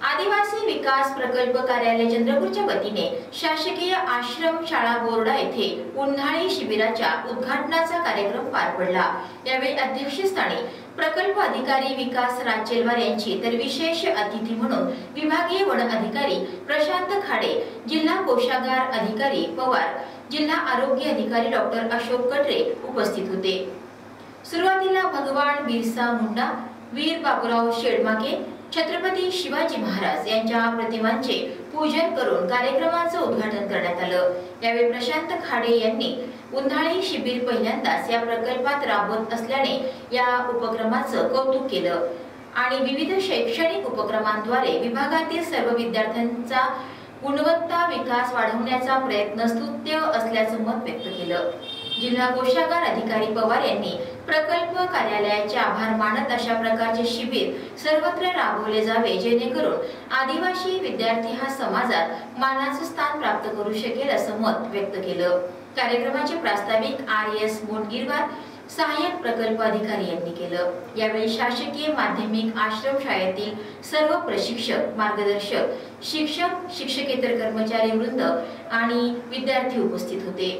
आदिवासी विकास प्रकल्प कार्यालय चंद्रपूरच्या वतीने शासकीय आश्रम शाळा बोर्डा येथे उन्हाळी शिबिराच्या उद्घाटनाचा कार्यक्रम पार पडला। यावेळी अध्यक्षस्थानी प्रकल्प अधिकारी विकास राचेलवार यांची तर विशेष अतिथी म्हणून विभागीय वन अधिकारी प्रशांत खाडे, जिल्हा कोषागार अधिकारी पवार, जिल्हा आरोग्य अधिकारी डॉक्टर अशोक कटरे उपस्थित होते। सुरुवातीला भगवान बिरसा मुंडा, वीर बाबूराव शेडमाके, छत्रपती शिवाजी महाराज यांच्या प्रतिमांचे पूजन करून कार्यक्रमाचं उद्घाटन करण्यात आलं। यावेळी प्रशांत खाडे यांनी उन्हाळी शिबिर पहिल्यांदाच या प्रकल्पात राबवत असल्याने या उपक्रमाचं कौतुक केलं आणि विविध शैक्षणिक उपक्रमांद्वारे विभागातील सर्व विद्यार्थ्यांचा गुणवत्ता विकास वाढवण्याचा प्रयत्न स्तुत्य असल्याचं मत व्यक्त केलं। जिल्हा कोषागार अधिकारी पवार यांनी प्रकल्प कार्यालयाचे आभार मानत अशा प्रकारचे शिबिर सर्वत्र राबवले जावे जेणेकरून आदिवासी विद्यार्थी हा समाजात मानाचं स्थान प्राप्त करू शकेल असं मत व्यक्त केलं। कार्यक्रमाचे प्रास्ताविक RS मोटगिरवार सहाय्यक प्रकल्प अधिकारी यांनी केलं। यावेळी शासकीय माध्यमिक आश्रम शाळेतील सर्व प्रशिक्षक, मार्गदर्शक, शिक्षक, शिक्षकेतर कर्मचारी वृंद आणि विद्यार्थी उपस्थित होते।